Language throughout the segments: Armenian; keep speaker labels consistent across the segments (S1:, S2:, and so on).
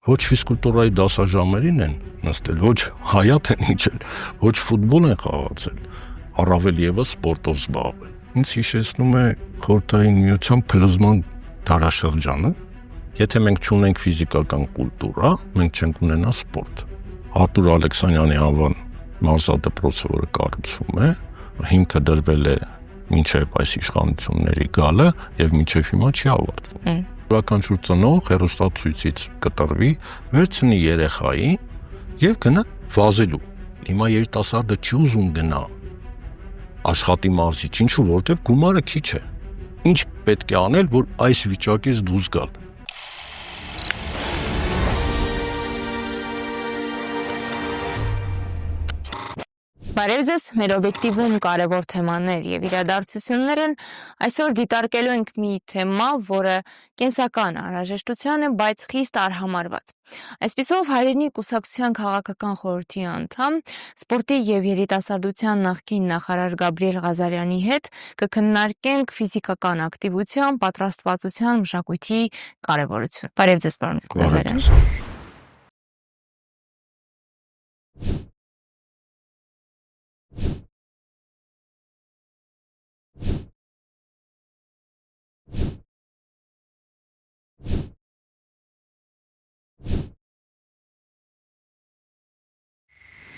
S1: ոչ ֆիզկուլտուրայի դասաժամերին են նստել, ոչ հայաթ են իջել, ոչ ֆուտբոլ են խաղացել, առավել եւս սպորտով զբաղվել։ Ինձ հիշեցնում է Խորհրդային Միության փլուզման դարաշրջանը։ Եթե մենք չունենք ֆիզիկական կուլտուրա, մենք չենք ունենա սպորտ։ Արտուր Ալեքսանյանի անվան մարզադպրոցը, որը կառուցվում է, հիմքը դրվել է մինչև այս իշխանությունների գալը եւ մինչև հիմա չի ավարտվում։ Յուրաքանչյուր ծնող հեռուստացույցից կտրվի, վերցնի երեխային եւ գնա վազելու։ Հիմա երիտասարդը չի ուզում գնա աշխատի մարզիչ, ինչու, որտեվ գումարը քիչ է։ Ինչ պետք է անել, որ այս վիճակից դուրս գալ։
S2: Բարև ձեզ, մեր օբյեկտիվում կարևոր թեմաներ եւ իրադարձություններ են։ Այսօր դիտարկելու ենք մի թեմա, որը կենսական անհրաժեշտության է, բայց խիստ արհամարհված։ Այսպիսով հայրենի կուսակցության քաղաքական խորհրդի անդամ, սպորտի եւ երիտասարդության նախկին նախարար Գաբրիել Ղազարյանի հետ կքննարկենք ֆիզիկական ակտիվության, պատրաստվածության, մշակույթի կարևորություն։ Բարև ձեզ, պարոն Ղազարյան։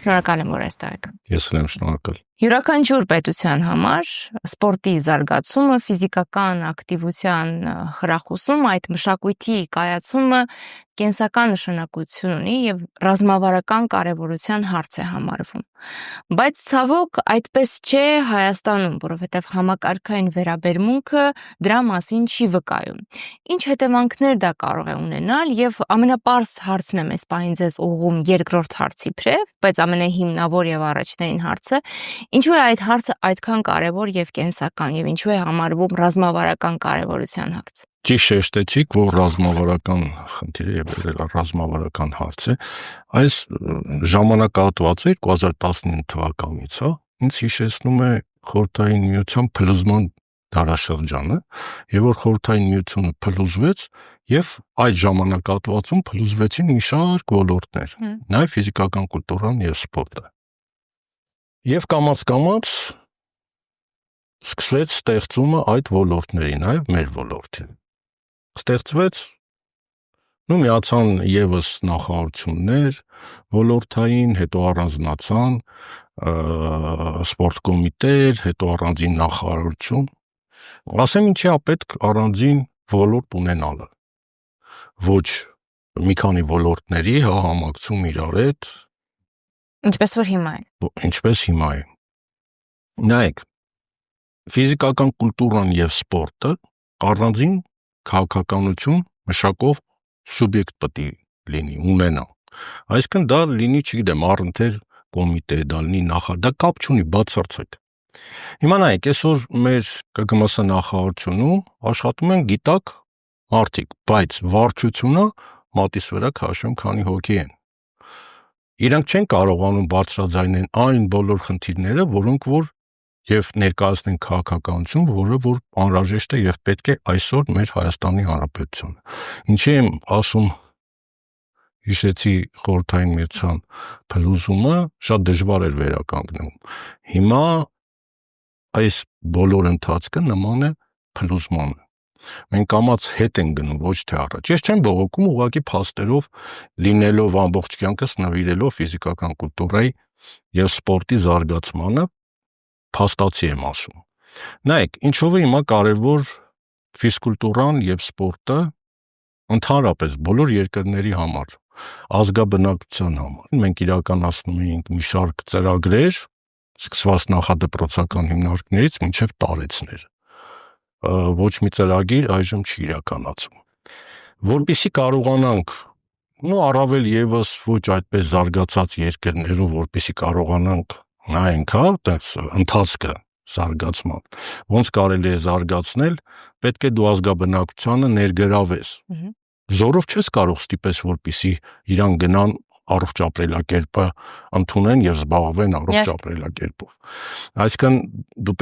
S2: Շնորհակալ եմ, որ այստեղ եք։
S1: Ես եմ շնորհակալ։
S2: Յուրաքանչյուր պետության համար սպորտի զարգացումը, ֆիզիկական ակտիվության խրախուսումը, այդ մշակույթի կայացումը կենսական նշանակություն ունի եւ ռազմավարական կարեւորության հարց է համարվում։ Բայց ցավոք այդպես չէ Հայաստանում, որովհետեւ համակարգային վերաբերմունքը դրա մասին չի վկայում։ Ինչ հետևանքներ դա կարող է ունենալ եւ ամենապարզ հարցն է մեզ պահին ձեզ ուղղում երկրորդ հարցի փրեւ, բայց ամենահիմնավոր եւ առաջնային հարցը, ինչու է այդ հարցը այդքան կարևոր եւ կենսական եւ ինչու է համարվում ռազմավարական կարեւորության հարց։
S1: Ճիշտ շեշտեցիք, որ ռազմավարական խնդիրը եւ ռազմավարական հարց է։ Այս ժամանակահատվածը 2019 թվականից է, ինձ հիշեցնում է Խորհրդային Միության փլուզման դարաշրջանը, եւ որ Խորհրդային Միությունը փլուզվեց եւ այդ ժամանակահատվածում փլուզվեցին մի շարք ոլորտներ, նաեւ ֆիզիկական կուլտուրան եւ սպորտը։ Եվ կամաց-կամաց սկսվեց ստեղծումը այդ ոլորտների, նաեւ մեր ոլորտի։ Ստեղծվեց, միացան եւս նախարարություններ, ոլորտային, հետո առանձնացան սպորտ կոմիտեներ, հետո առանձին նախարարություն։ Ասեմ ինչի է պետք առանձին ոլորտ ունենալը։ Ոչ մի քանի ոլորտների համակցում իրար հետ,
S2: ինչպես որ հիմա է։
S1: Ինչպես հիմա է։ Նայեք, ֆիզիկական կուլտուրան եւ սպորտը առանձին քաղաքականություն մշակող սուբյեկտ պետք է լինի, ունենա։ Այսինքն դա լինի, չգիտեմ, առընթեր կոմիտե, դա լինի նախարար, դա կապ չունի, բացարձակ։ Հիմա նայեք, այսօր մեր ԿԳՄՍ նախարարությունում աշխատում են գիտակ մարդիկ, բայց վարչությունը մատիս վրա քաշում քանի հոգի են։ Իրանք չեն կարողանում բարձրաձայնել այն բոլոր խնդիրները, որոնք որ եւ ներկայացնեն քաղաքականություն, որը որ անհրաժեշտ է եւ պետք է այսօր մեր Հայաստանի Հանրապետությունը։ Ինչի եմ ասում, հիշեցի Խորհրդային Միության փլուզումը, շատ դժվար էր վերականգնում։ Հիմա այս բոլոր ընթացքը նման է փլուզմանը։ Մենք կամաց հետ են գնում, ոչ թե առաջ։ Ես չեմ բողոքում, ուղղակի փաստերով լինելով ամբողջ կյանքս նվիրելով ֆիզիկական կուլտուրայի եւ սպորտի զարգացմանը, փաստացի եմ ասում։ Նայեք, ինչով է հիմա կարևոր ֆիզկուլտուրան եւ սպորտը ընդհանրապես բոլոր երկրների համար, ազգաբնակչության համար։ Մենք իրականացնում ենք մի շարք ծրագրեր, սկսված նախադպրոցական հիմնարկներից մինչև տարեցներ։ Ոչ մի ծրագիր այժմ չի իրականացվում։ Որպեսզի կարողանանք, առավել եւս ոչ այդպես զարգացած երկրներում, որպեսզի կարողանանք նայենք, այդպես ընթացքը զարգացման, ոնց կարելի է զարգացնել, պետք է դու ազգաբնակչությանը ներգրավես։ Զորով չես կարող ստիպես, որպեսզի իրան գնան առողջ ապրելակերպը ընդունեն եւ զբաղվեն առողջ ապրելակերպով։ Այսինքն դու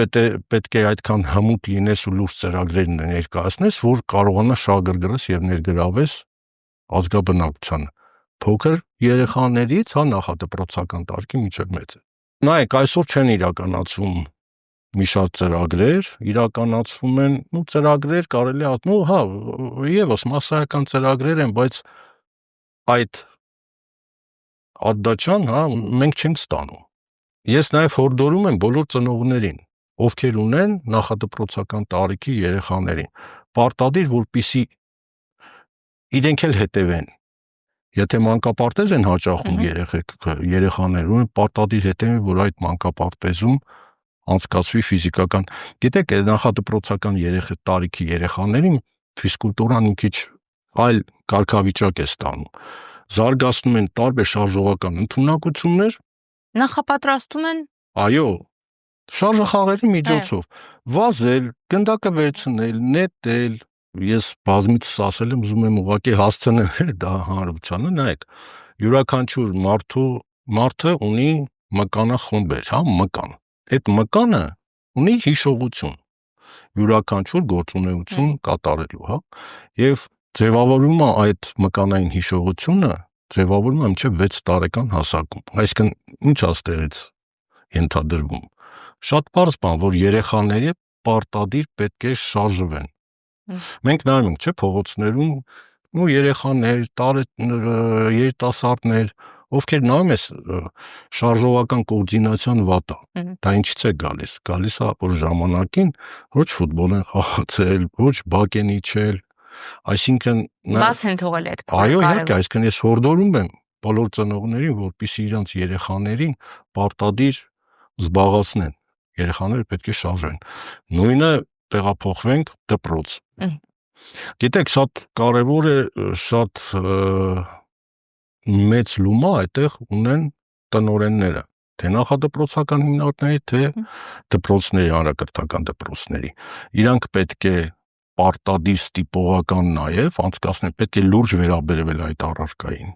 S1: պետք է այդքան հմուտ լինես ու լուրջ ծրագրեր ներկայացնես, որ կարողանաս շահագրգռես եւ ներգրավես ազգաբնակչությանը, փոքր երեխաներից, նախադպրոցական տարիքի մինչև մեծը։ Նայեք, այսօր չեն իրականացվում մի շարք ծրագրեր, իրականացվում են ծրագրեր, կարելի է ասել, եւս մասսայական ծրագրեր են, բայց այդ ադդաչան, մենք չենք ստանում։ Ես նաև հորդորում եմ բոլոր ծնողներին, ովքեր ունեն նախադպրոցական տարիքի երեխաներին, պարտադիր, որպեսզի իրենք էլ հետևեն։ Եթե մանկապարտեզ են հաճախում երեխաներ, ունեն պարտադիր հետևեն, որ այդ մանկապարտեզում անցկացվի ֆիզիկական։ Գիտեք, նախադպրոցական տարիքի երեխաներին ֆիզկուլտուրան մի քիչ այլ կարգավիճակ է ստանում։ Զարգացնում են տարբեր շարժողական ընդունակություններ,
S2: նախապատրաստում են։
S1: Այո, շարժախաղերի միջոցով վազել, գնդակը վերցնել, նետել։ Ես բազմիցս ասել եմ, ուզում եմ ուղղակի հասցնել դա հանրությանը, նայեք, յուրաքանչյուր մարդը ունի մկանախումբեր, մկան։ Այդ մկանը ունի հիշողություն, յուրաքանչյուր գործունեություն կատարելու, եւ ձևավորվում է այդ մկանային հիշողությունը, ձևավորվում է մինչև 6 տարեկան հասակում։ Այսինքն ինչ աստեղից ենթադրվում։ Շատ պարզ բան, որ երեխաները պարտադիր պետք է շարժվեն։ Մենք նայում ենք, չէ՞, փողոցներում երեխաներ, երիտասարդներ, ովքեր նայում ես շարժողական կոորդինացիան վատ է։ Դա ինչից է գալիս։ Գալիս է, որ ժամանակին ոչ ֆուտբոլ են խաղացել, ոչ բակ են իջել, այսինքն
S2: բաց են թողել այդ բանը։
S1: Այո, իհարկե, այսինքն ես հորդորում եմ բոլոր ծնողներին, որպեսզի իրենց երեխաներին պարտադիր զբաղացնեն։ Երեխաները պետք է շարժվեն։ Նույնը տեղափոխվենք դպրոց։ Գիտեք, շատ կարևոր է, շատ մեծ լումա այդտեղ ունեն տնօրենները, թե նախադպրոցական հիմնարկների, թե դպրոցների, հանրակրթական դպրոցների։ Իրանք պետք է պարտադիր ստիպողական նաև անցկացնել, պետք է լուրջ վերաբերվել այդ առարկային,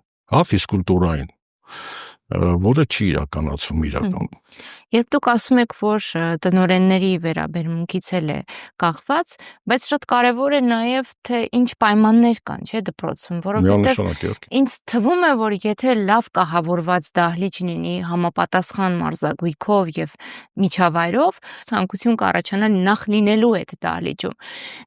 S1: ֆիզկուլտուրային, որը չի իրականացվում իրականում։
S2: Երբ դուք ասում եք, որ տնօրենների վերաբերմունքից էլ է կախված, բայց շատ կարևոր է նաև թե ինչ պայմաններ կան, չէ՞, դպրոցում, որովհետև ինձ թվում է, որ եթե լավ կահավորված դահլիճ լինի համապատասխան մարզագույքով եւ միջավայրով, ցանկություն կառաջանալ նախ լինելու այդ դահլիճում։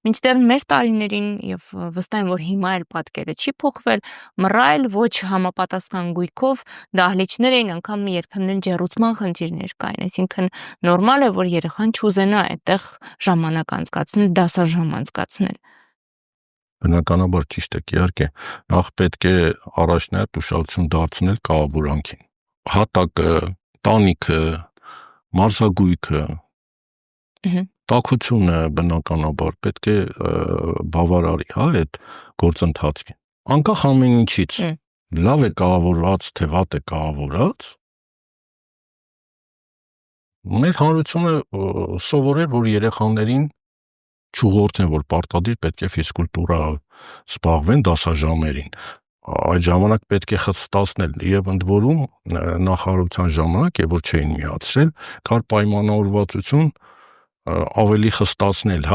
S2: Մինչդեռ մեր տարիներին եւ վստահ եմ, որ հիմա էլ պատկերը չի փոխվել, մռայլ ոչ համապատասխան գույքով դահլիճներ էին, անգամ երբեմն ջեռուցման խնդիրներ կային, այսինքն նորմալ է, որ երեխան չուզենա այդտեղ ժամանակ անցկացնել, դասաժամ անցկացնել։
S1: Բնականաբար ճիշտ է, իհարկե, նախ պետք է առաջնահերթ ուշադրություն դարձնել կահավորանքին։ Հատակը, տանիքը, մարզագույքը, տաքությունը բնականաբար պետք է բավարարի, այդ գործընթացին։ Անկախ ամեն ինչից, լավ է կահավորված, թե վատ է կահավորված, մեր հանրությունը սովորել, որ երեխաներին չուղղորդեն, որ պարտադիր պետք է ֆիզկուլտուրա զբաղվեն դասաժամերին։ Այդ ժամանակ պետք է խստացնել եւ ընդ որում նախարարության ժամանակ, եւ որ չէին միացրել, կար պայմանավորվածություն ավելի խստացնել,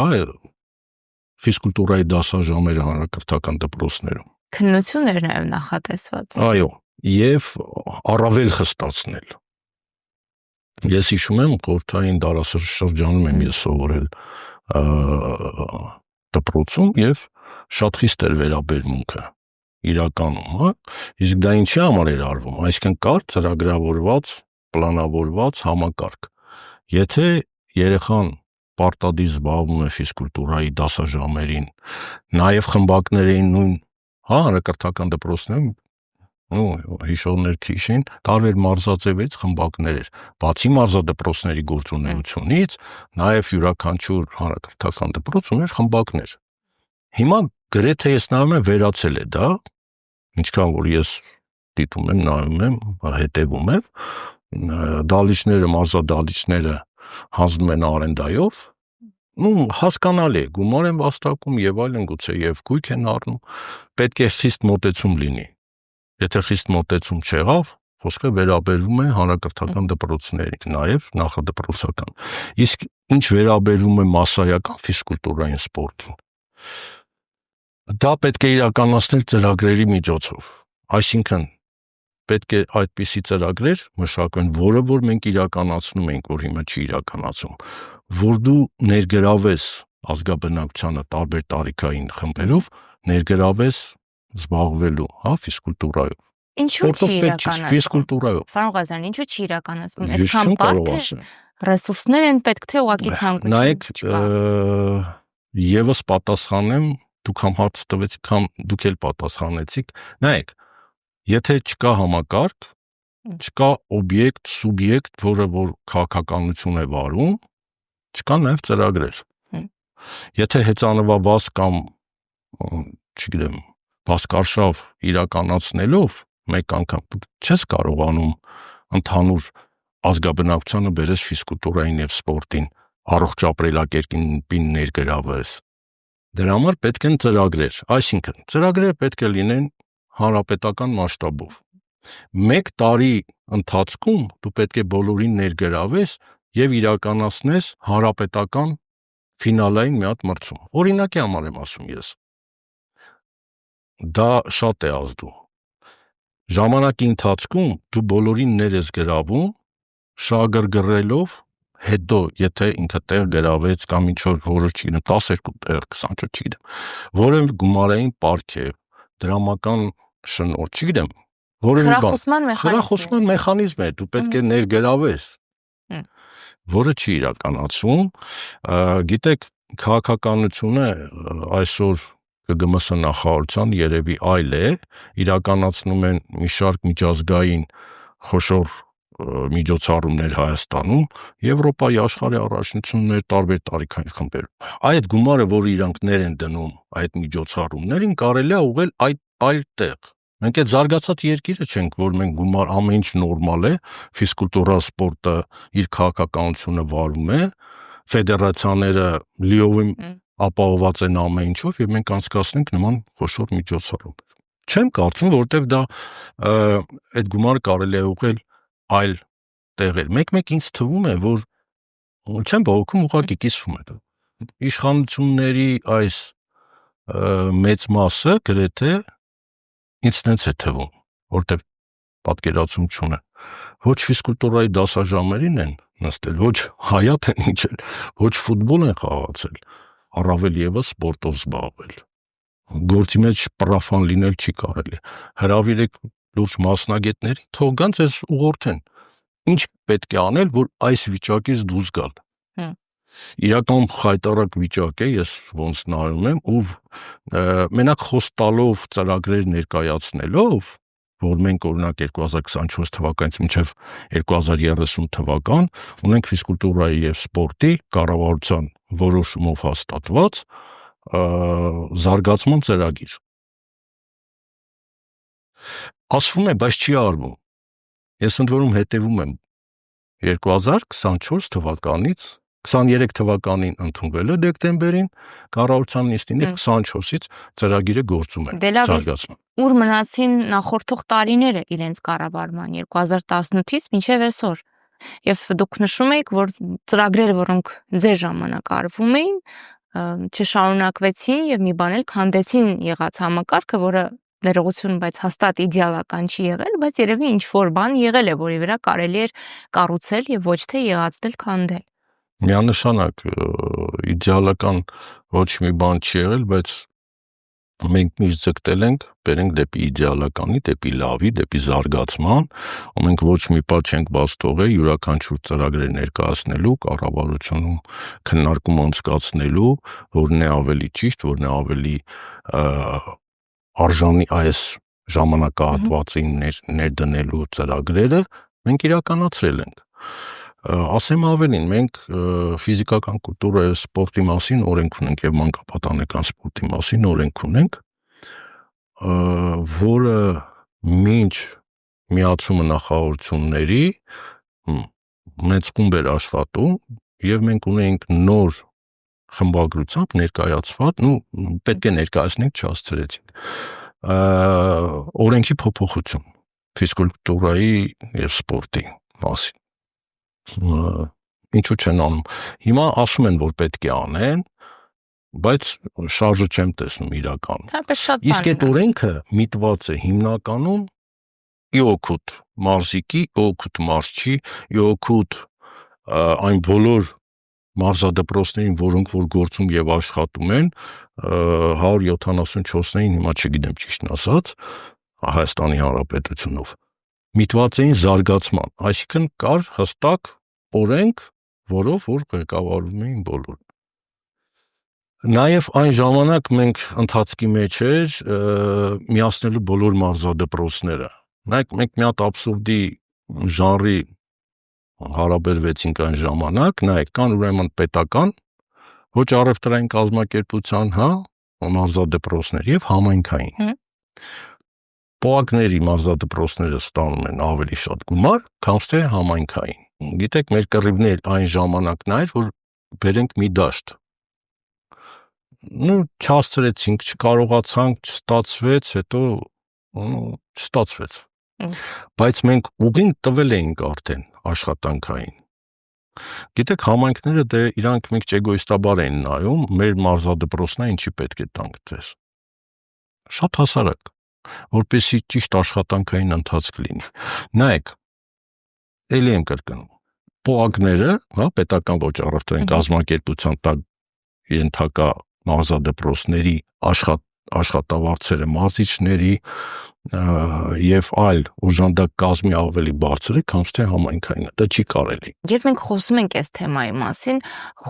S1: ֆիզկուլտուրայի դասաժամերը հանրակրթական դպրոցներում։
S2: Քննություն էր նաեւ նախատեսված։
S1: Այո, եւ առավել խստացնել։ Ես հիշում եմ, խորհրդային դարաշրջանում եմ ես սովորել դպրոցում եւ շատ խիստ էր վերաբերմունքը իրականում, իսկ դա ինչի համար էր արվում, այսինքն կար ծրագրավորված, պլանավորված համակարգ։ Եթե երեխան պարտադիր զբաղվում է ֆիզկուլտուրայի դասաժամերին, նաեւ խմբակներ էին նույն, հանրակրթական դպրոցներում հիշողներ քիշին, տարբեր մարզաձևից խմբակներ էր, բացի մարզադպրոցների գործունեությունից, նաև յուրաքանչյուր հանրակրթական դպրոց ուներ խմբակներ։ Հիմա գրեթե ես նայում եմ վերացել է դա, ինչքան որ ես դիտում եմ, նայում եմ, հետևում եմ, դահլիճները, մարզադահլիճները հանձնում են արենդայով, հասկանալի է, գումար են վաստակում եւ այլն, գուցե եւ գույք են առնում, պետք է խիստ մոտեցում լինի։ Եթե խիստ մոտեցում չեղավ, խոսքը վերաբերվում է հանրակրթական դպրոցներին, նաև նախադպրոցական։ Իսկ ինչ վերաբերվում է մասսայական ֆիզկուլտուրային սպորտին, Դա պետք է իրականացնել ծրագրերի միջոցով, այսինքն պետք է այդպիսի ծրագրեր մշակեն, որը որ մենք իրականացնում ենք, որ հիմա չի իրականացում, որ դու ներգրավես ազգաբնակչությանը տարբեր տարիքային խմբերով, ներգրավես զբաղվելու, ֆիզկուլտուրայով։
S2: Ինչու չի իրականացվում։
S1: Ֆիզկուլտուրայով։
S2: Պարոն Ղազարյան, ինչու չի իրականացվում։ Այդքան բարդ է, ռեսուրսներ են պետք, թե ուղղակի ցանկություն չկա։
S1: Նայեք, եւս պատասխանեմ, դուք համ հարց տվեցիք, համ դուք էլ պատասխանեցիք։ Նայեք, եթե չկա համակարգ, չկա օբյեկտ, սուբյեկտ, որը որ քաղաքականություն է վարում, չկա նաեւ ծրագրեր։ Եթե հեծանվաբաց կամ, չգիտեմ, բասկարշավ իրականացնելով մեկ անգամ դու չես կարողանում ընդհանուր ազգաբնակչությանը բերես ֆիզկուլտուրային եւ սպորտին, առողջ ապրելակերպին ներգրավես։ Դրա համար պետք են ծրագրեր, այսինքն ծրագրերը պետք է լինեն հանրապետական մասշտաբով։ 1 տարի ընթացքում դու պետք է բոլորին ներգրավես եւ իրականացնես հանրապետական ֆինալային մի հատ մրցում։ Օրինակի համար եմ ասում ես։ Դա շատ է ազդու։ Ժամանակի ընթացքում դու բոլորին ներ ես գրավում, շահագրգռելով, հետո եթե ինքը տեղ գրավեց կամ ինչ-որ որը չգիտեմ 12 տեղ, 24 չգիտեմ, որը գումարային պարկ է, դրամական շնորհ, չգիտեմ, որը խրախուսման մեխանիզմ է, դու պետք է ներգրավես, որը չի իրականացվում։ Գիտեք, քաղաքականությունը այսօր ԿԳՄՍ նախարարության երևի այլ է, իրականացնում են մի շարք միջազգային խոշոր միջոցառումներ Հայաստանում, Եվրոպայի աշխարհի առաջնություններ, տարբեր տարիքային խմբեր։ Այդ գումարը, որը իրանք ներ են դնում այդ միջոցառումներին, կարելի է ուղղել այլ տեղ։ Մենք այդ զարգացած երկիրը չենք, որ մենք գումար ամեն ինչ նորմալ է, ֆիզկուլտուրա, սպորտը իր քաղաքականությունը վարում է, ֆեդերացիաները լիովին ապահոված են ամեն ինչով եւ մենք անցկացնենք նման խոշոր միջոցառումներ։ Չեմ կարծում, որտեվ դա այդ գումարը կարելի է ուղղել այլ տեղեր։ Մեկ-մեկ ինձ թվում է, որ չեմ բողոքում, ուղղակի կիսվում է դա։ Իշխանությունների այս մեծ մասը գրեթե ինձ տենց է թվում, որտեվ պատկերացում չունեմ։ Ոչ ֆիզկուլտուրայի դասաժամերին են նստել, ոչ հայաթ են իջել, ոչ ֆուտբոլ են խաղացել, առավել եւս սպորտով զբաղվել։ Գործի մեջ պրաֆան լինել չի կարելի։ Հրավիրեք լուրջ մասնագետների, թող գան ձեզ ուղղորդեն։ Ինչ պետք է անել, որ այս վիճակից դուրս գալ։ Իրական խայտարակ վիճակ է, ես ոնց նայում եմ, ու մենակ խոստալով ծրագրեր ներկայացնելով, որ մենք օրինակ 2024 թվականից մինչև 2030 թվական ունենք ֆիզկուլտուրայի եւ սպորտի կառավարության որոշումով հաստատված զարգացման ծրագիր։ Ասվում է, բայց չի արվում։ Ես ընդ որում հետևում եմ 2024 թվականից 23 թվականին ընդունվել է դեկտեմբերին կառավարության նիստին եւ 24-ից ծրագիրը գործում է զարգացման։
S2: Ուր մնացին նախորդող տարիները իրենց կառավարման 2018-ից մինչև այսօր։ Եվ դուք նշում եք, որ ծրագրերը, որոնք ձեր ժամանակ արվում էին, չշարունակվեցին եւ մի բան էլ քանդեցին եղած համակարգը, որը ներողություն, բայց հաստատ իդեալական չի եղել, բայց երևի ինչ որ բան եղել է, որի վրա կարելի էր կառուցել եւ ոչ թե եղածել քանդել։
S1: Միանշանակ իդեալական ոչ մի բան չի եղել, բայց մենք միշտ ձգտել ենք, բերենք դեպի իդեալականի, դեպի լավի, դեպի զարգացման, ու մենք ոչ մի բան չենք բաց թողել յուրաքանչյուր ծրագրեր ներկայացնելու, կառավարությունում քննարկում անցկացնելու, որն է ավելի ճիշտ, որն է ավելի արժանի այս ժամանակահատվածին ներդնելու ծրագրերը մենք իրականացրել ենք։ Ասեմ ավելին, մենք ֆիզիկական կուլտուրայի եւ սպորտի մասին օրենք ունենք եւ մանկապատանեկան սպորտի մասին օրենք ունենք, որը մինչ միացումը նախարարությունների մեծ խումբ էր աշխատում եւ մենք ունենք նոր խմբագրությամբ ներկայացված, պետք է ներկայացնենք, չհասցրեցինք, օրենքի փոփոխություն ֆիզկուլտուրայի եւ սպորտի մասին։ Ինչու չեն անում։ Հիմա ասում են, որ պետք է անեն, բայց շարժը չեմ տեսնում իրականում։
S2: Թեպետ շատ
S1: Իսկ այդ օրենքը միտված է հիմնականում ի օգուտ մարզիկի, ի օգուտ մարզչի, ի օգուտ այն բոլոր մարզադպրոցներին, որոնք որ գործում եւ աշխատում են, 174-ին, հիմա չգիտեմ ճիշտն ասած, Հայաստանի Հանրապետությունով միտված էին զարգացման, այսինքն կար հստակ օրենք, որով որ ղեկավարում էին բոլորը։ Նաև այն ժամանակ մենք ընթացքի մեջ էր միացնելու բոլոր մարզադպրոցները։ Նայեք, մենք մի հատ աբսուրդի ժանրի հարաբերվեցինք այն ժամանակ, նայեք, կան ուրեմն պետական, ոչ առևտրային կազմակերպության, մարզադպրոցներ եւ համայնքային։ Պոակների մարզադպրոցները ստանում են ավելի շատ գումար, քան թե համայնքային։ Գիտեք, մեր կռիվն էլ այն ժամանակն էր, որ բերենք մի դաշտ։ Չհասցրեցինք, չկարողացանք, չստացվեց, հետո չստացվեց։ Բայց մենք ուղին տվել էինք արդեն աշխատանքային։ Գիտեք, համայնքները դե իրանք մենք էգոիստաբար են նայում, մեր մարզադպրոցն է, ինչի պետք է տանք ձեզ։ Շատ հասարակ, որպեսզի ճիշտ աշխատանքային ընթացք լինի։ Նայեք, էլի եմ կրկնում, պոակները, պետական ոչ առևտրային կազմակերպության տակ ենթակա մարզադպրոցների աշխատավարձերը մարզիչների եւ այլ օժանդակ կազմի ավելի բարձր է, քան թե համայնքային։ Դա չի կարելի։
S2: Երբ մենք խոսում ենք այս թեմայի մասին,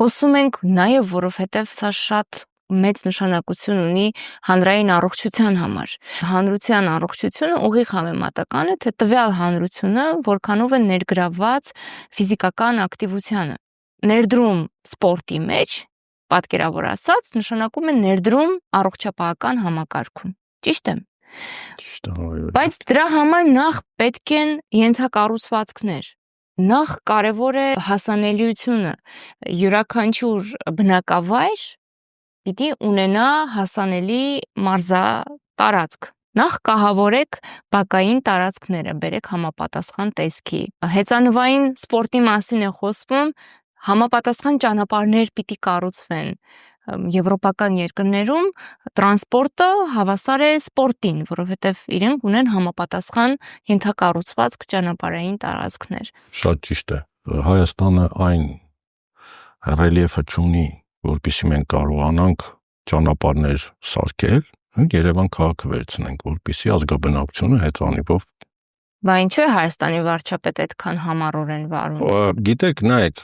S2: խոսում ենք նաեւ, որովհետեւ սա շատ մեծ նշանակություն ունի հանրային առողջության համար։ Հանրության առողջությունը ուղիղ համեմատական է, թե տվյալ հանրությունը որքանով է ներգրավված ֆիզիկական ակտիվությանը։ Ներդրում սպորտի մեջ, պատկերավոր ասած, նշանակում է ներդրում առողջապահական համակարգում։ Ճիշտ եմ։
S1: Ճիշտ է։
S2: Բայց դրա համար նախ պետք են ենթակառուցվածքներ։ Նախ կարևոր է հասանելիությունը։ Յուրաքանչյուր բնակավայր պիտի ունենա հասանելի մարզատարածք։ Նախ կահավորեք բակային տարածքները, բերեք համապատասխան տեսքի։ Հեծանվային սպորտի մասին է խոսվում, համապատասխան ճանապարհներ պիտի կառուցվեն։ Եվրոպական երկրներում տրանսպորտը հավասար է սպորտին, որովհետև իրենք ունեն համապատասխան ենթակառուցվածք ճանապարհային տարածքներ։
S1: Շատ ճիշտ է։ Հայաստանը այն ռելիեֆը չունի, որպեսզի մենք կարողանանք ճանապարհներ սարքել, Երևան քաղաքը վերցնենք, որպեսզի ազգաբնակությունը հեծանիվով։
S2: Բա ինչու է Հայաստանի վարչապետ այդքան համառորեն վարվում։
S1: Գիտեք, նայեք,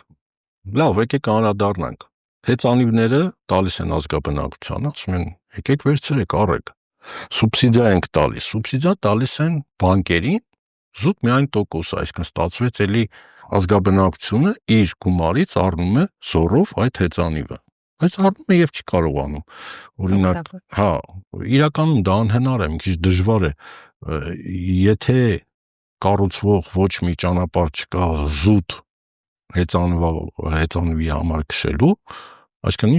S1: լավ, եկեք անդրադառնանք։ Հեծանիվները տալիս են ազգաբնակությանը, ասում են, եկեք վերցրեք, առեք։ Սուբսիդիա ենք տալիս, սուբսիդիա տալիս են բանկերին, զուտ միայն տոկոս, այսինքն ստացվեց էլի ազգաբնակությունը իր գումարից առնում է զորով այդ հեծանիվը։ Բայց առնում է եւ չի կարողանում։ Օրինակ, իրականում դա անհնար է, մի քիչ դժվար է։ Եթե կառուցվող ոչ մի ճանապարհ չկա զուտ հեծանիվի համար քշելու, այսինքն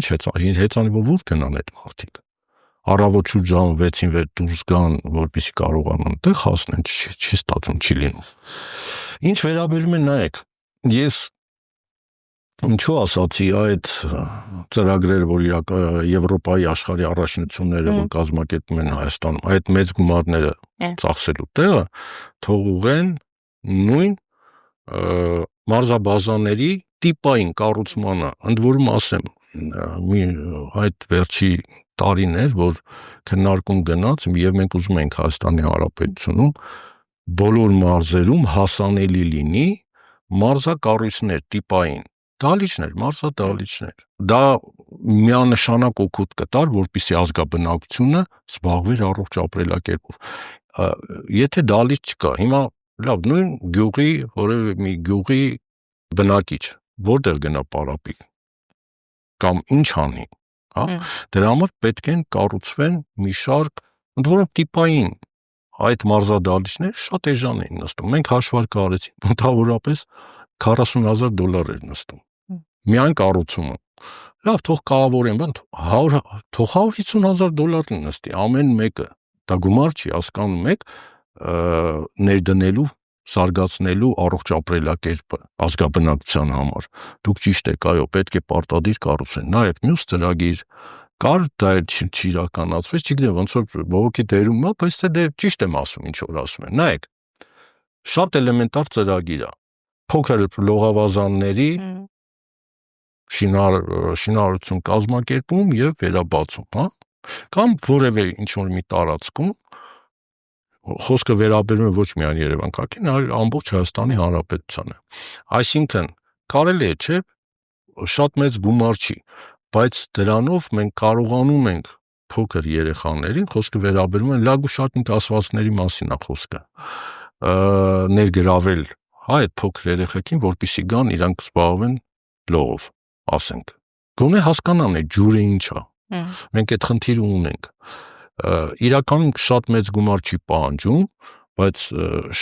S1: ինչ հեծանիվով ուր գնան այդ մարդիկ։ Առավոտ շուրջան 6-ին վեր դուրս գան, որպեսզի կարողանան այդտեղ հասնեն, չի ստացվում, չի լինում։ Ինչ վերաբերում է, նայեք, ես ինչու ասացի այդ ծրագրերը, որ Եվրոպայի աշխարհի առաջնությունները որ կազմակերպում են Հայաստանում, այդ մեծ գումարները ծախսելու տեղը թող ուղղեն նույն մարզաբազաների տիպային կառուցմանը, ընդ որում ասեմ, այդ վերջի տարիներ, որ քննարկում գնաց, եւ մենք ուզում ենք Հայաստանի Հանրապետությունում բոլոր մարզերում հասանելի լինի մարզակառույցներ տիպային, դահլիճներ, մարզադահլիճներ։ Դա միանշանակ օգուտ կտար, որպեսզի ազգաբնակությունը զբաղվեր առողջ ապրելակերպով։ Եթե դահլիճ չկա, հիմա լավ, նույն գյուղի, որևէ մի գյուղի բնակիչ, որտեղ գնա պարապի կամ ինչ անի, դրա համար պետք են կառուցվեն մի շարք, ընդ որում տիպային այդ մարզադահլիճներ շատ էժան էին նստում։ Մենք հաշվարկ արեցինք, մոտավորապես $40,000 էր նստում։ Միայն կառուցումը։ Լավ, թող կահավորեն, բան թող $150,000 նստի ամեն մեկը։ Դա գումար չի, հասկանում եք, ներդնելու, զարգացնելու առողջ ապրելակերպը ազգաբնակության համար։ Դուք ճիշտ եք, այո, պետք է պարտադիր կառուցեն։ Նայեք, մյուս ծրագիր կար, դա չիրականացվեց, չգիտեմ, ոնց որ բողոքի դերում է, բայց դե ճիշտ եմ ասում, ինչ որ ասում են։ Նայեք, շատ էլեմենտար ծրագիր է։ Փոքր լողավազանների շինարարություն կազմակերպում եւ վերաբացում, հա? Կամ որևէ ինչ-որ մի տարածքում խոսքը վերաբերում է ոչ միայն Երևան քաղաքին, այլ ամբողջ Հայաստանի Հանրապետությանը։ Այսինքն, կարելի է, չէ, շատ մեծ գումար չի, բայց դրանով մենք կարողանում ենք փոքր երեխաներին, խոսքը վերաբերում է լագուշատնիկ ասվածների մասին է խոսքը, ներգրավել, հա, այդ փոքր երեխեքին, որպեսզի գան իրանք զբաղվեն լողով, ասենք։ Գոնե հասկանան այդ ջուրը ինչ է։ Մենք այդ խնդիրը ունենք։ Իրականում շատ մեծ գումար չի պահանջում, բայց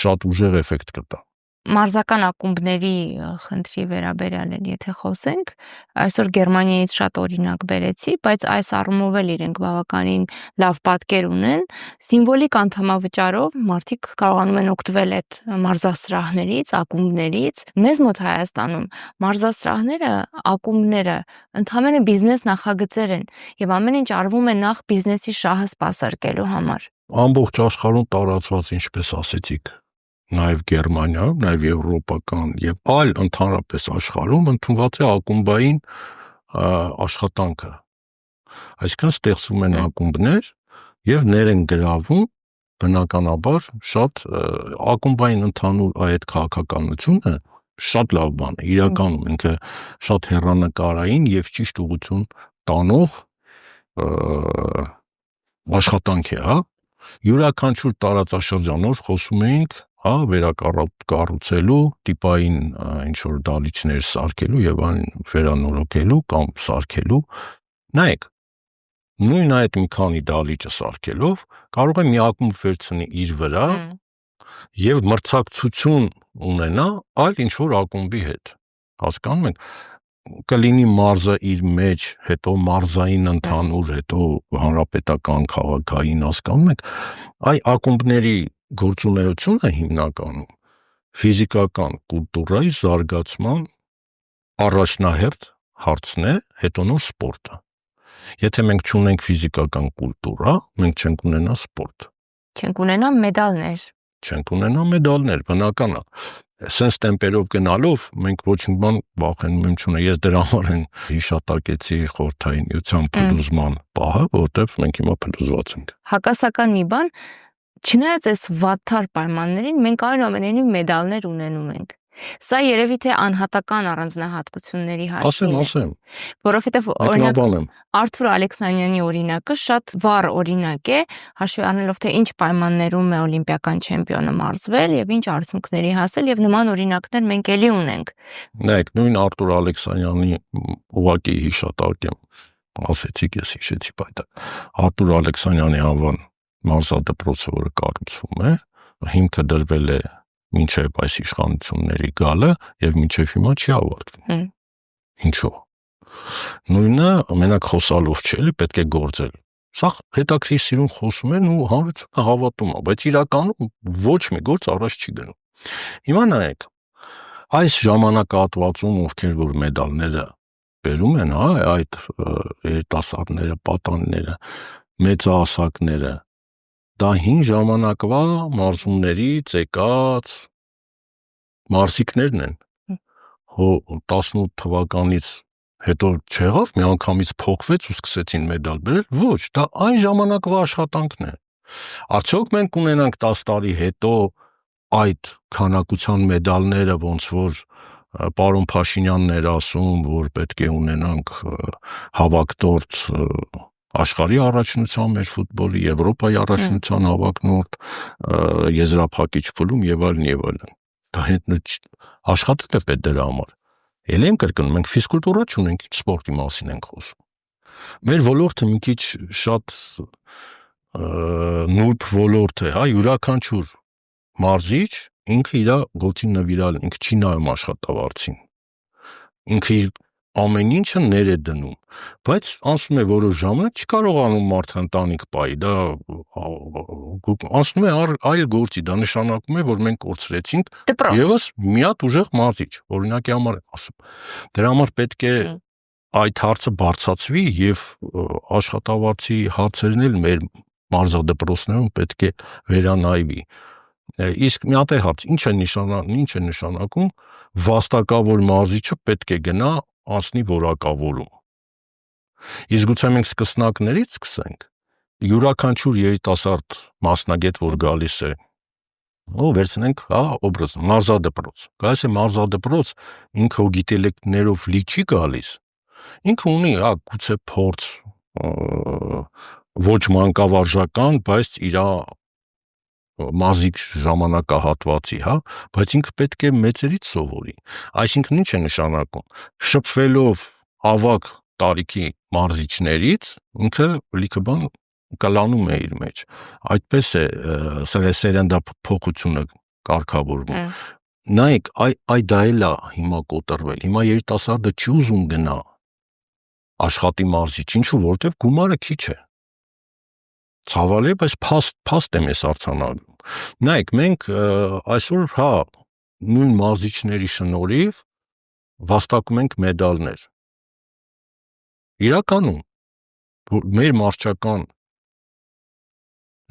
S1: շատ ուժեղ էֆեկտ կտա։
S2: Մարզական ակումբների խնդրի վերաբերյալ էլ եթե խոսենք, այսօր Գերմանիայից շատ օրինակ բերեցի, բայց այս առումով էլ իրենք բավականին լավ պատկեր ունեն, սիմվոլիկ անդամավճարով մարդիկ կարողանում են օգտվել այդ մարզասրահներից, ակումբներից։ Մեզ մոտ Հայաստանում մարզասրահները, ակումբները ընդհանրապես բիզնես նախագծեր են եւ ամեն ինչ արվում է նախ բիզնեսի շահը սպասարկելու համար։
S1: Ամբողջ աշխարհում տարածված, ինչպես ասեցիք, նաև Գերմանիայում, նաև եվրոպական եւ այլ ընդհանրապես աշխարհում ընդունված է ակումբային աշխատանքը։ Այսինքն ստեղծվում են ակումբներ եւ ներ են գրավում բնականաբար շատ ակումբային ընդհանուր այդ քաղաքականությունը շատ լավ բան է, իրականում ինքը շատ հեռանկարային եւ ճիշտ ուղղություն տանող աշխատանք է, հա։ Յուրաքանչյուր տարածաշրջանով խոսում էինք, հա, վերակառուցելու, տիպային ինչ-որ դալիճներ սարքելու եւ այն վերանորոգելու կամ սարքելու։ Նայեք, նույն այդ մի քանի դալիճը սարքելով կարող է մի ակումբ վերցնի իր վրա եւ մրցակցություն ունենա այլ ինչ-որ ակումբի հետ։ Հասկանում եք, կլինի մարզը իր մեջ, հետո մարզային ընդհանուր, հետո հանրապետական քաղաքային, հասկանում եք, այ ակումբների գործունեությունը հիմնականում ֆիզիկական կուլտուրայի զարգացման առաջնահերթ հարցն է, հետո նոր սպորտը։ Եթե մենք չունենք ֆիզիկական կուլտուրա, մենք չենք ունենա սպորտ։
S2: Չենք ունենա մեդալներ։
S1: Չենք ունենա մեդալներ, բնական է։ Սենց տեմպերով գնալով մենք ոչինչ բան վախենում եմ չունե։ Ես դրա համար են հիշատակեցի խորհրդային միության փլուզման պահը, որտեղ մենք հիմա փլուզված ենք։
S2: Հակասական մի բան, չնայած այս վատթար պայմաններին մենք այնուամենայնիվ մեդալներ ունենում ենք։ Սա երևի թե անհատական առանձնահատկությունների հաշվին է։
S1: Ասեմ։
S2: Որովհետև օրինակ Արթուր Ալեքսանյանի օրինակը շատ վառ օրինակ է, հաշվի առնելով թե ինչ պայմաններում է օլիմպիական չեմպիոնը մարզվել եւ ինչ արդյունքների հասել եւ նման օրինակներ մենք էլի ունենք։
S1: Նայեք, նույն Արթուր Ալեքսանյանի ուղղակի հիշատակեմ, ասեցիք, ես հիշեցի պայտակ։ Արթուր Ալեքսանյանի անվան մարզադպրոցը, որը կառուցվում է, հիմքը դրվել է մինչև այս իշխանությունների գալը եւ մինչև հիմա չի ավարտվում։ Ինչո՞ւ։ Նույնը մենակ խոսալով չէ, էլի պետք է գործել։ Սա հետաքրքիր սիրուն խոսում են ու հանրությունը հավատում է, բայց իրականում ոչ մի գործ առաջ չի գնում։ Հիմա նայեք, այս ժամանակահատվածում ովքեր որ մեդալները բերում են, հա, այդ երիտասարդները, պատանիները, մեծահասակները, դա հին ժամանակվա մարզումներից եկած մարզիկներն են։ 18 թվականից հետո չեղավ, միանգամից փոխվեց ու սկսեցին մեդալ բերել։ Ոչ, դա այն ժամանակվա աշխատանքն է։ Արդյոք մենք ունենանք 10 տարի հետո այդ քանակության մեդալները, ոնց որ պարոն Փաշինյանն էր ասում, որ պետք է ունենանք հավակնորդ աշխարհի առաջնության մեր ֆուտբոլի, Եվրոպայի առաջնության հավակնորդ, եզրափակիչ փուլում եւ այլն եւ այլն։ Դա աշխատել է պետք դրա համար։ Էլ եմ կրկնում, մենք ֆիզկուլտուրա չունենք, սպորտի մասին ենք խոսում։ Մեր ոլորտը մի քիչ շատ նուրբ ոլորտ է, հա, յուրաքանչյուր մարզիչ ինքը իր գործին նվիրալ, ինքը չի նայում աշխատավարձին։ Ինքը իր ամեն ինչը ներ է դնում, բայց անցնում է որոշ ժամանակ չի կարողանում մարդը ընտանիք պայի, դա անցնում է այլ գործի, դա նշանակում է, որ մենք կորցրեցինք եւս մի հատ ուժեղ մարզիչ, օրինակի համար եմ ասում։ Դրա համար պետք է այդ հարցը բարձրացվի եւ աշխատավարձի հարցերն էլ մեր մարզադպրոցներում պետք է վերանայվի։ Իսկ մի հատ հարց, ինչ է նշանակում վաստակավոր մարզիչը պետք է գնա անցնի որակավորում։ Իսկ գուցե մենք սկսնակներից սկսենք, յուրաքանչյուր երիտասարդ մասնագետ, որ գալիս է, վերցնենք, օբրազ, մարզադպրոց։ Գալիս է մարզադպրոց, ինքը գիտելիքներով լի չի գալիս, ինքը ունի, գուցե փորձ, ոչ մանկավարժական, բայց իր մազիկ ժամանակահատվածի, բայց ինքը պետք է մեծերից սովորի։ Այսինքն ինչ է նշանակում։ Շփվելով ավագ տարիքի մարզիչներից, ինքը լիքը բան կլանում է իր մեջ։ Այդպես է սերնդափոխությունը կարգավորվում։ Նայեք, դա էլ է հիմա կոտրվել։ Հիմա երիտասարդը չի ուզում գնա աշխատի մարզիչ, ինչու, որովհետև գումարը քիչ է։ Ցավալի է, բայց փաստ եմ ես արձանագրում։ Նայեք, մենք այսօր նույն մարզիչների շնորհիվ վաստակում ենք մեդալներ։ Իրականում մեր մարզչական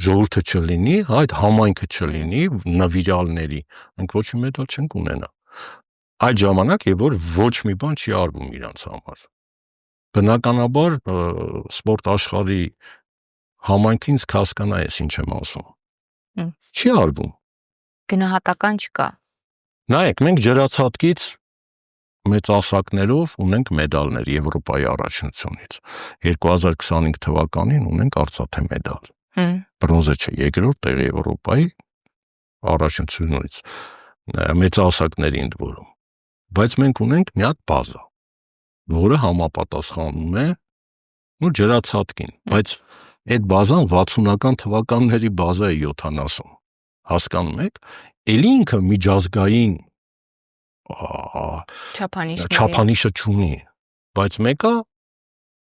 S1: ժողովուրդը չլինի, այդ համայնքը չլինի նվիրալների, մենք ոչ մի մեդալ չենք ունենա։ Այդ ժամանակ եւ որ ոչ մի բան չի արվում իրանց համար։ Բնականաբար սպորտ աշխարհի համայնքին հասկանա ես ինչ եմ ասում։ Չի արվում։
S2: Գնահատական չկա։
S1: Նայեք, մենք ջրացատկից մեծ ասակներով ունենք մեդալներ Եվրոպայի առաջնությունից։ 2025 թվականին ունենք արծաթե մեդալ։ Բրոնզե չէ, երկրորդ տեղ Եվրոպայի առաջնությունից մեծ ասակների ընդ որում։ Բայց մենք ունենք մի հատ բազա, որը համապատասխանում է ջրացատկին, բայց այդ բազան 60-ական թվականների բազա է 70, հասկանում եք, էլի ինքը միջազգային չափանիշը չունի, բայց մեկը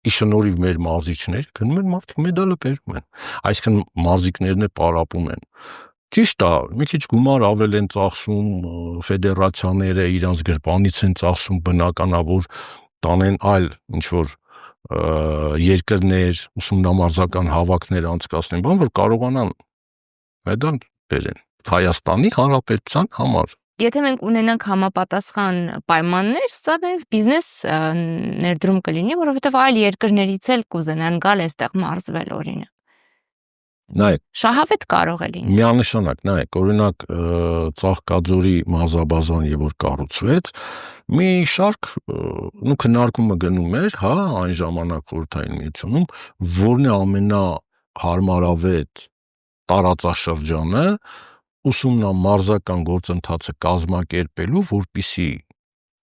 S1: ի շնորհիվ մեր մարզիչների գնում են մարդիկ մեդալը բերում են, այսինքն մարզիկներն է պարապում են։ Ճիշտ է, մի քիչ գումար ավել են ծախսում, ֆեդերացիաները իրանց գրպանից են ծախսում, բնականավոր տանեն այլ ինչ-որ երկրներ, ուսումնամարզական հավաքներ անցկացնեն, բան որ կարողանան մեդալ բերեն Հայաստանի Հանրապետության համար։
S2: Եթե մենք ունենանք համապատասխան պայմաններ, սա նաև բիզնես ներդրում կլինի, որովհետև այլ երկրներից էլ կուզենան գալ այստեղ մարզվել օրինակ։
S1: Նայեք,
S2: շահավետ կարող է լինել։
S1: Միանշանակ, նայեք, օրինակ Ծաղկաձորի մարզաբազան եւ որ կառուցվեց, մի շարք քննարկումը գնում էր, այն ժամանակ Խորհրդային Միությունում, որն է ամենահարմարավետ տարածաշրջանը ուսումնամարզական գործընթացը կազմակերպելու, որպիսի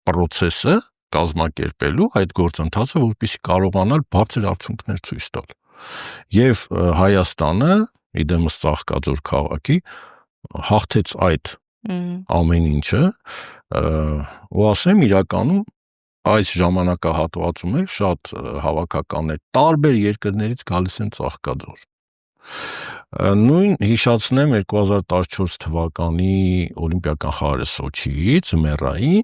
S1: պրոցեսը կազմակերպելու այդ գործընթացը, որպիսի կարողանալ բարձր արդյունքներ ցույց տալ։ Եվ Հայաստանը, իդեմս Ծաղկաձոր քաղաքի, հաղթեց այդ ամեն ինչը, ու ասեմ իրականում այս ժամանակահատվածում է շատ հավաքականներ տարբեր երկրներից գալիս են Ծաղկաձոր։ Նույն հիշացնեմ 2014 թվականի օլիմպիական խաղերը Սոչիի ձմեռային,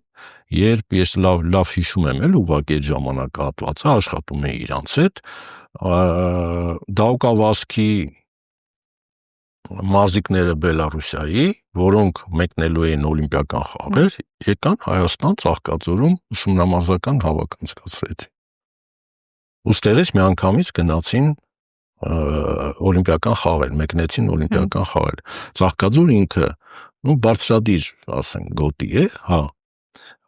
S1: երբ ես լավ հիշում եմ ուղղակի այդ ժամանակահատվածը աշխատում էի իրանց հետ, Դաուկավասկի մարզիկները Բելարուսիայի, որոնք մեկնելու էին օլիմպիական խաղեր, եկան Հայաստան Ծաղկաձորում ուսումնամարզական հավաք անցկացրեցին։ Ուստերից միանգամից գնացին օլիմպիական խաղեր, մեկնեցին օլիմպիական խաղեր։ Ծաղկաձոր ինքը, բարձրադիր, ասենք, գոտի է,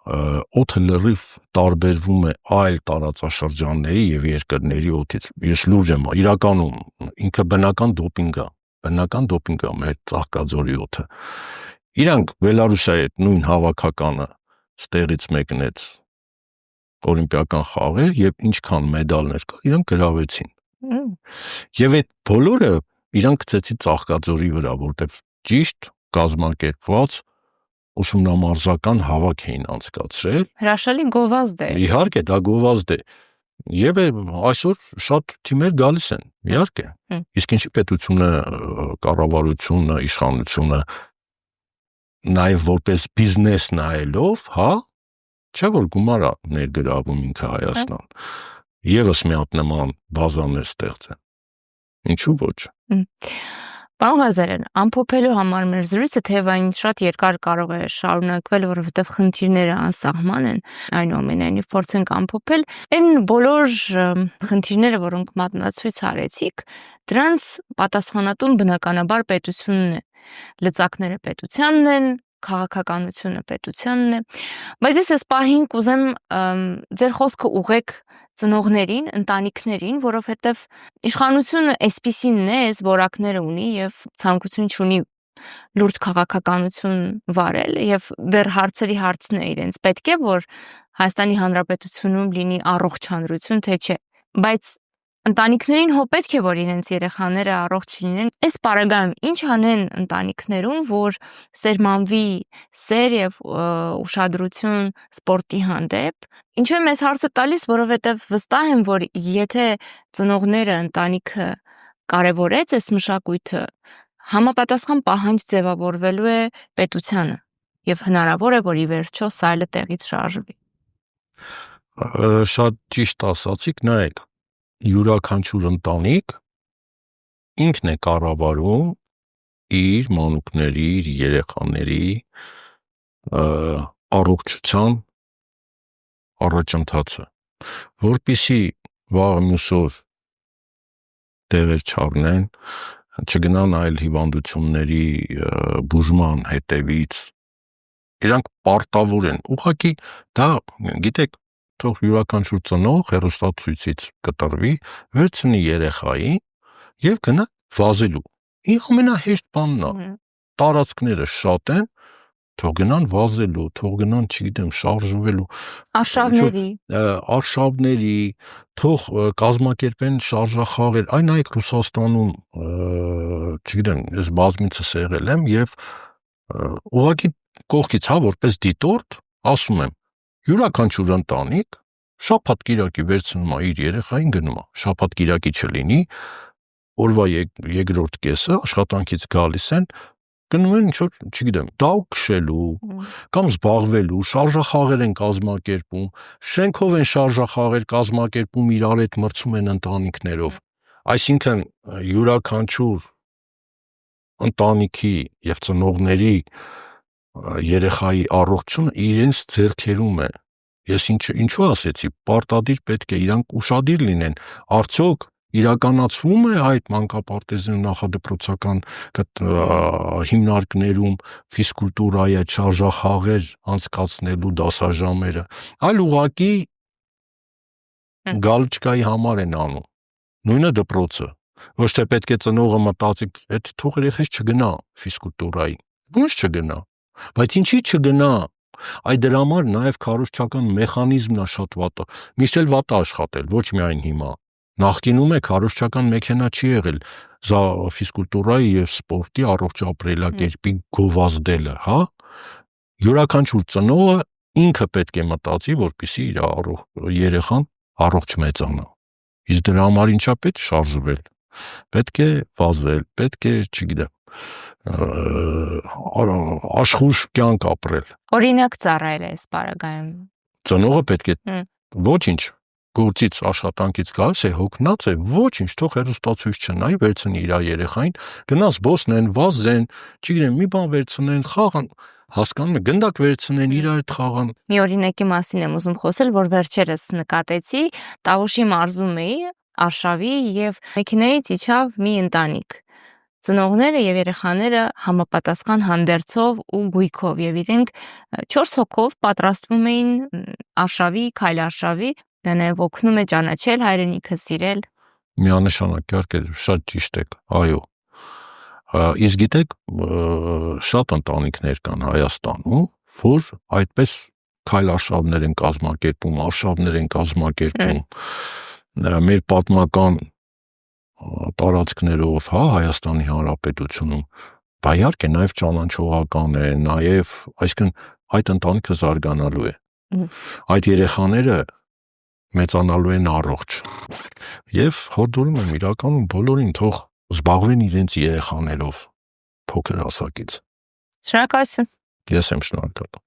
S1: օդը լրիվ տարբերվում է այլ տարածաշրջանների եւ երկրների օդից։ Ես լուրջ եմ, իրականում ինքը բնական դոպինգ է մեր Ծաղկաձորի օդը։ Իրանք Բելարուսիայի հետ նույն հավաքականը ստեղից մեկնեց օլիմպիական խաղեր եւ ինչքան մեդալներ կա, իրանք գրավեցին։ Եվ այդ բոլորը իրանք գցեցին Ծաղկաձորի վրա, որտեղ ճիշտ կազմակերպված ուսումնամարզական հավաք էին անցկացրել։ Հրաշալի
S2: գովազդ է։
S1: Իհարկե, դա գովազդ է։ Եվ այսօր շատ թիմեր գալիս են, իհարկե։ Իսկ ինչի պետությունը, կառավարությունը, իշխանությունը նաև որպես բիզնես նայելով, Չէ՞ որ գումար է ներգրավում ինքը Հայաստան։ Եվս մի հատ նման բազաներ ստեղծեն։ Ինչու ոչ։
S2: Պարոն Ղազարյան, ամփոփելու համար մեր զրույցը թեև շատ երկար կարող է շարունակվել, որովհետև խնդիրները անսահման են, այնուամենայնիվ փորձենք ամփոփել այն բոլոր խնդիրները, որոնք մատնացույց արեցիք, դրանց պատասխանատուն բնականաբար պետությունն է, լծակները պետությանն են, քաղաքականությունը պետությանն է, բայց ես այս պահին կուզեմ ձեր խոսքը ուղղեք ծնողներին, ընտանիքներին, որովհետև իշխանությունը այսպիսինն է, այս որակները ունի եւ ցանկություն չունի լուրջ քաղաքականություն վարել եւ դեռ հարցերի հարցն է իրենց պետք է որ Հայաստանի Հանրապետությունում լինի առողջ հանրություն, թե չէ, բայց ընտանիքներին հո պետք է որ իրենց երեխաները առողջ լինեն։ Այս պարագայում ինչ անեն ընտանիքներում, որ սերմանվի սեր եւ ուշադրություն սպորտի հանդեպ։ Ինչու եմ այս հարցը տալիս, որովհետեւ վստահ եմ, որ եթե ծնողները ընտանիքը կարևորեց այս մշակույթը, համապատասխան պահանջ ձևավորվելու է պետությանը եւ հնարավոր է, որ ի վերջո սայլը տեղից շարժվի։
S1: Շատ ճիշտ ասացիք, նայեք, յուրաքանչյուր ընտանիք ինքն է կառավարում իր մանուկների, իր երեխաների առողջության առաջընթացը, որպեսզի վաղը մյուս օր տեղեր չառնեն, չգնան այլ հիվանդությունների բուժման հետևից, իրանք պարտավոր են, ուղղակի դա, գիտեք, թող յուրաքանչյուր ծնող հեռուստացույցից կտրվի, վերցնի երեխային եւ գնա վազելու։ Ամենահեշտ բանն է։ Տարածքները շատ են, թող գնան վազելու, թող գնան, չգիտեմ, շարժվելու։ Արշավների, թող կազմակերպեն շարժախաղեր։ Այն նայեք Ռուսաստանում, չգիտեմ, ես բազմիցս եղել եմ եւ ուղղակի կողքից, որպես դիտորդ, ասում եմ, յուրաքանչյուր ընտանիք շաբաթ-կիրակի վերցնում է իր երեխային գնում է, շաբաթ-կիրակի չլինի, օրվա երկրորդ կեսը աշխատանքից գալիս են, գնում են ինչ-որ, չգիտեմ, դահուկ քշելու կամ զբաղվելու, շարժախաղեր են կազմակերպում, շենքով են շարժախաղեր կազմակերպում, իրար հետ մրցում են ընտանիքներով։ Այսինքն յուրաքանչյուր ընտանիքի եւ ծնողների երեխայի առողջությունը իրենց ձեռքերում է։ Ես ինչու ասեցի, պարտադիր պետք է իրանք ուշադիր լինեն, արդյոք իրականացվում է այդ մանկապարտեզի նախադպրոցական հիմնարկներում ֆիզկուլտուրայի այդ շարժախաղեր անցկացնելու դասաժամերը, այլ ուղղակի գալչկայի համար են անում, նույնը դպրոցը, ոչ թե պետք է ծնողը մտածի, այդ թող երեխես չգնա ֆիզկուլտուրայի, ոնց չգնա, բայց ինչի չգնա, այդ դրա համար նաև քարոզչական մեխանիզմն է շատ վատը, միշտ էլ վատ է աշխատել, ոչ միայն հիմա, նախկինում է քարոզչական մեքենա չի եղել ֆիզկուլտուրայի եւ սպորտի առողջ ապրելակերպի գովազդելը, հա, յուրաքանչյուր ծնողը ինքը պետք է մտածի, որպեսզի իր երեխան առողջ մեծանա, իսկ դրա համար ինչա պետք շարժվել, պետք է վազել, պետք է, չգիտեմ, աշխույժ կյանք ապրել։
S2: Օրինակ ծառայել է այս պարագայում։
S1: Ծնողը պետք է ոչինչ գործից աշխատանքից գալիս է հոգնած է, ոչինչ, թող հեռուստացույց չնայի, վերցնի իր երեխային, գնա զբոսնեն, վազեն, չգիտեմ, մի բան վերցնեն, խաղան, հասկանում եք, գնդակ վերցնեն, իրար հետ խաղան։
S2: Մի օրինակի մասին եմ ուզում խոսել, որ վերջերս նկատեցի, Տավուշի մարզում էի, արշավի եւ մեքենայից իջավ մի ընտանիք։ Ծնողները եւ երեխաները համապատասխան հանդերձով ու գույքով եւ իրենք 4 հոգով պատրաստվում էին արշավի, քայլարշավի, դա նաեւ օգնում է ճանաչել հայրենիքը, սիրել։
S1: Միանշանակ իհարկե շատ ճիշտ եք, այո։ Իսկ գիտեք, շատ ընտանիքներ կան Հայաստանում, որ այդպես քայլարշավներ են կազմակերպում, արշավներ են կազմակերպում։ Մեր պատմական տարածքներով, հա, Հայաստանի Հանրապետությունում, բա իհարկե նաև ճանաչողական է, նաև, այսինքն այդ ընտանիքը զարգանալու է։ Այդ երեխաները մեծանալու են առողջ։ Եվ հորդորում եմ իրականում բոլորին թող զբաղվեն իրենց երեխաներով փոքր հասակից։
S2: Շնորհակալություն։
S1: Ես եմ շնորհակալ։